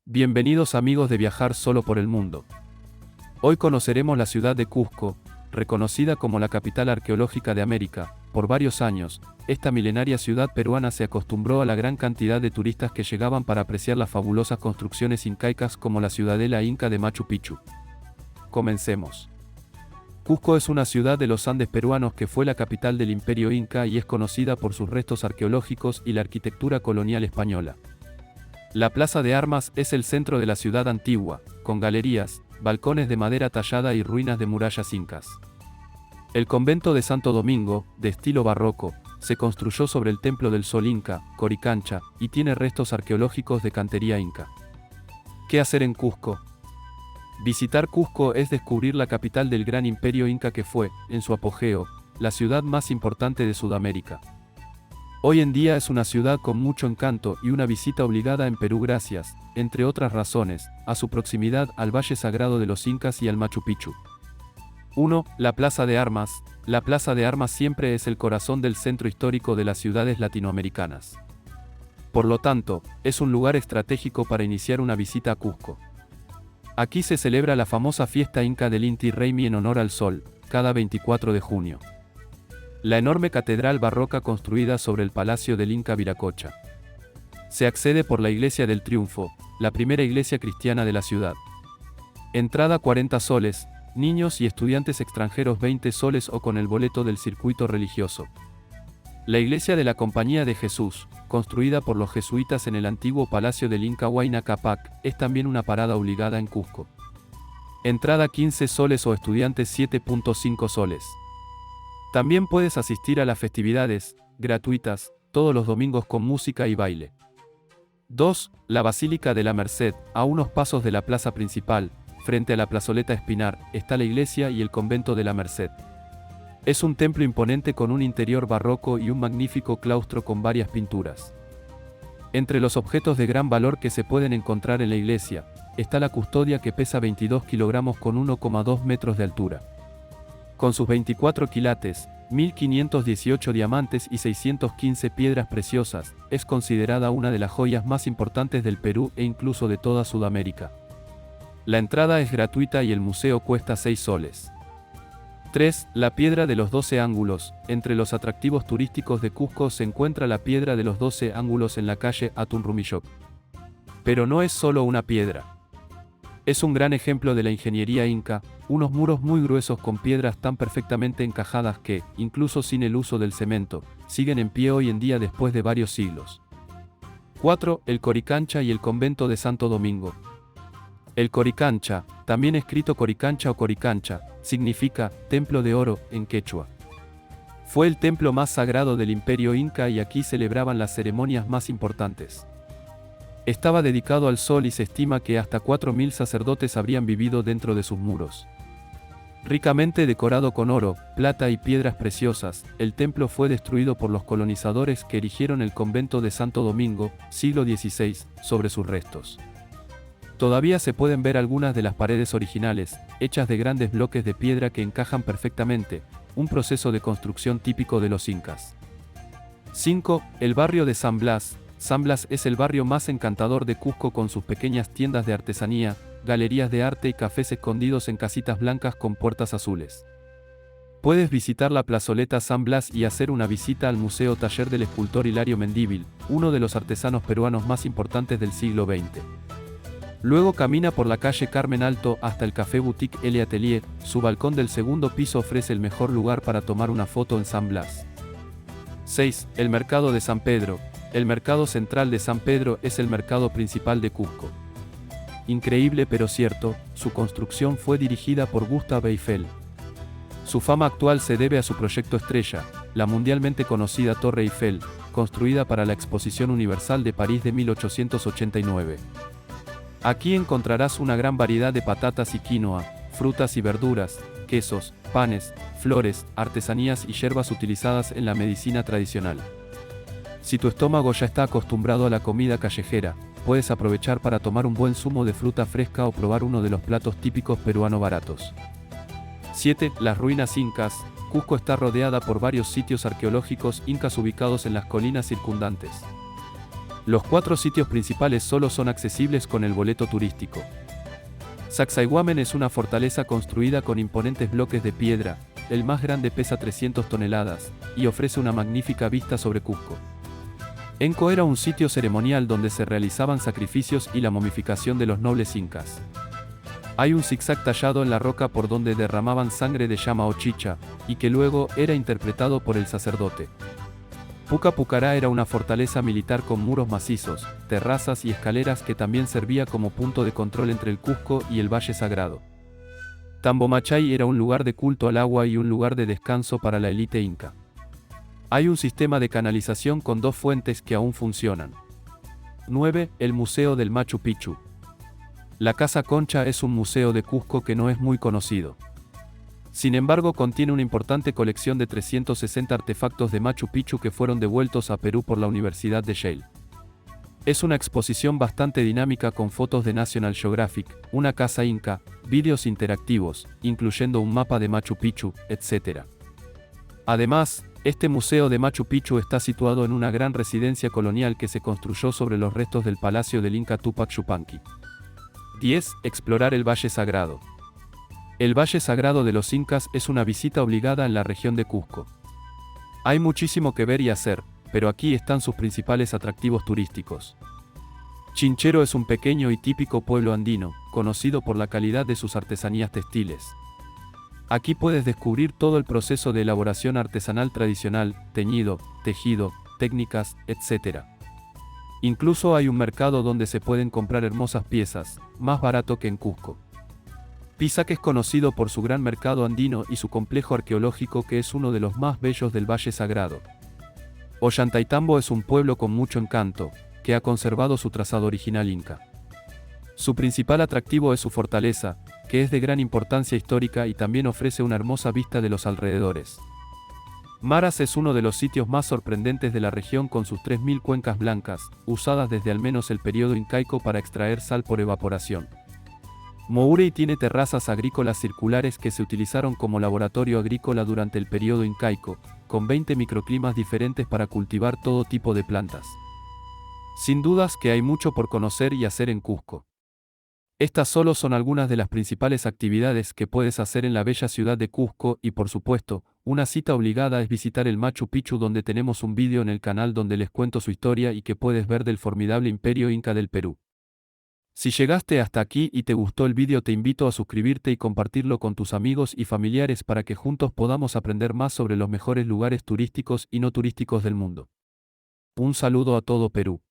Bienvenidos amigos de Viajar Solo por el Mundo. Hoy conoceremos la ciudad de Cusco, reconocida como la capital arqueológica de América. Por varios años, esta milenaria ciudad peruana se acostumbró a la gran cantidad de turistas que llegaban para apreciar las fabulosas construcciones incaicas como la ciudadela inca de Machu Picchu. Comencemos. Cusco es una ciudad de los Andes peruanos que fue la capital del Imperio Inca y es conocida por sus restos arqueológicos y la arquitectura colonial española. La Plaza de Armas es el centro de la ciudad antigua, con galerías, balcones de madera tallada y ruinas de murallas incas. El convento de Santo Domingo, de estilo barroco, se construyó sobre el templo del Sol Inca, Coricancha, y tiene restos arqueológicos de cantería inca. ¿Qué hacer en Cusco? Visitar Cusco es descubrir la capital del gran imperio inca que fue, en su apogeo, la ciudad más importante de Sudamérica. Hoy en día es una ciudad con mucho encanto y una visita obligada en Perú gracias, entre otras razones, a su proximidad al Valle Sagrado de los Incas y al Machu Picchu. 1. La Plaza de Armas. La Plaza de Armas siempre es el corazón del centro histórico de las ciudades latinoamericanas. Por lo tanto, es un lugar estratégico para iniciar una visita a Cusco. Aquí se celebra la famosa fiesta inca del Inti Raymi en honor al sol, cada 24 de junio. La enorme catedral barroca construida sobre el palacio del Inca Viracocha. Se accede por la Iglesia del Triunfo, la primera iglesia cristiana de la ciudad. Entrada 40 soles, niños y estudiantes extranjeros 20 soles o con el boleto del circuito religioso. La iglesia de la Compañía de Jesús, construida por los jesuitas en el antiguo palacio del Inca Huayna Cápac, es también una parada obligada en Cusco. Entrada 15 soles o estudiantes 7.5 soles. También puedes asistir a las festividades, gratuitas, todos los domingos con música y baile. 2. La Basílica de la Merced. A unos pasos de la plaza principal, frente a la plazoleta Espinar, está la iglesia y el convento de la Merced. Es un templo imponente con un interior barroco y un magnífico claustro con varias pinturas. Entre los objetos de gran valor que se pueden encontrar en la iglesia, está la custodia que pesa 22 kilogramos con 1,2 metros de altura. Con sus 24 quilates, 1518 diamantes y 615 piedras preciosas, es considerada una de las joyas más importantes del Perú e incluso de toda Sudamérica. La entrada es gratuita y el museo cuesta 6 soles. 3. La Piedra de los 12 Ángulos. Entre los atractivos turísticos de Cusco se encuentra la Piedra de los 12 Ángulos en la calle Atunrumiyoc. Pero no es solo una piedra. Es un gran ejemplo de la ingeniería inca, unos muros muy gruesos con piedras tan perfectamente encajadas que, incluso sin el uso del cemento, siguen en pie hoy en día después de varios siglos. 4. El Coricancha y el convento de Santo Domingo. El Coricancha, también escrito Coricancha o Coricancha, significa templo de oro en quechua. Fue el templo más sagrado del imperio inca y aquí celebraban las ceremonias más importantes. Estaba dedicado al sol y se estima que hasta 4.000 sacerdotes habrían vivido dentro de sus muros. Ricamente decorado con oro, plata y piedras preciosas, el templo fue destruido por los colonizadores que erigieron el convento de Santo Domingo, siglo XVI, sobre sus restos. Todavía se pueden ver algunas de las paredes originales, hechas de grandes bloques de piedra que encajan perfectamente, un proceso de construcción típico de los incas. 5. El barrio de San Blas. San Blas es el barrio más encantador de Cusco con sus pequeñas tiendas de artesanía, galerías de arte y cafés escondidos en casitas blancas con puertas azules. Puedes visitar la plazoleta San Blas y hacer una visita al Museo Taller del escultor Hilario Mendívil, uno de los artesanos peruanos más importantes del siglo XX. Luego camina por la calle Carmen Alto hasta el Café Boutique El Atelier, su balcón del segundo piso ofrece el mejor lugar para tomar una foto en San Blas. 6. El Mercado de San Pedro. El Mercado Central de San Pedro es el mercado principal de Cusco. Increíble pero cierto, su construcción fue dirigida por Gustave Eiffel. Su fama actual se debe a su proyecto estrella, la mundialmente conocida Torre Eiffel, construida para la Exposición Universal de París de 1889. Aquí encontrarás una gran variedad de patatas y quinoa, frutas y verduras, quesos, panes, flores, artesanías y hierbas utilizadas en la medicina tradicional. Si tu estómago ya está acostumbrado a la comida callejera, puedes aprovechar para tomar un buen zumo de fruta fresca o probar uno de los platos típicos peruanos baratos. 7. Las ruinas incas. Cusco está rodeada por varios sitios arqueológicos incas ubicados en las colinas circundantes. Los 4 sitios principales solo son accesibles con el boleto turístico. Sacsayhuaman es una fortaleza construida con imponentes bloques de piedra, el más grande pesa 300 toneladas, y ofrece una magnífica vista sobre Cusco. Enco era un sitio ceremonial donde se realizaban sacrificios y la momificación de los nobles incas. Hay un zigzag tallado en la roca por donde derramaban sangre de llama o chicha, y que luego era interpretado por el sacerdote. Puca Pucará era una fortaleza militar con muros macizos, terrazas y escaleras que también servía como punto de control entre el Cusco y el Valle Sagrado. Tambomachay era un lugar de culto al agua y un lugar de descanso para la élite inca. Hay un sistema de canalización con 2 fuentes que aún funcionan. 9. El Museo del Machu Picchu. La Casa Concha es un museo de Cusco que no es muy conocido. Sin embargo, contiene una importante colección de 360 artefactos de Machu Picchu que fueron devueltos a Perú por la Universidad de Yale. Es una exposición bastante dinámica con fotos de National Geographic, una casa inca, vídeos interactivos, incluyendo un mapa de Machu Picchu, etc. Además, este museo de Machu Picchu está situado en una gran residencia colonial que se construyó sobre los restos del palacio del Inca Tupac Yupanqui. 10. Explorar el Valle Sagrado. El Valle Sagrado de los Incas es una visita obligada en la región de Cusco. Hay muchísimo que ver y hacer, pero aquí están sus principales atractivos turísticos. Chinchero es un pequeño y típico pueblo andino, conocido por la calidad de sus artesanías textiles. Aquí puedes descubrir todo el proceso de elaboración artesanal tradicional, teñido, tejido, técnicas, etc. Incluso hay un mercado donde se pueden comprar hermosas piezas, más barato que en Cusco. Pisac es conocido por su gran mercado andino y su complejo arqueológico que es uno de los más bellos del Valle Sagrado. Ollantaytambo es un pueblo con mucho encanto, que ha conservado su trazado original inca. Su principal atractivo es su fortaleza, que es de gran importancia histórica y también ofrece una hermosa vista de los alrededores. Maras es uno de los sitios más sorprendentes de la región con sus 3000 cuencas blancas, usadas desde al menos el periodo incaico para extraer sal por evaporación. Mourey tiene terrazas agrícolas circulares que se utilizaron como laboratorio agrícola durante el periodo incaico, con 20 microclimas diferentes para cultivar todo tipo de plantas. Sin dudas que hay mucho por conocer y hacer en Cusco. Estas solo son algunas de las principales actividades que puedes hacer en la bella ciudad de Cusco y por supuesto, una cita obligada es visitar el Machu Picchu donde tenemos un vídeo en el canal donde les cuento su historia y que puedes ver del formidable imperio inca del Perú. Si llegaste hasta aquí y te gustó el vídeo te invito a suscribirte y compartirlo con tus amigos y familiares para que juntos podamos aprender más sobre los mejores lugares turísticos y no turísticos del mundo. Un saludo a todo Perú.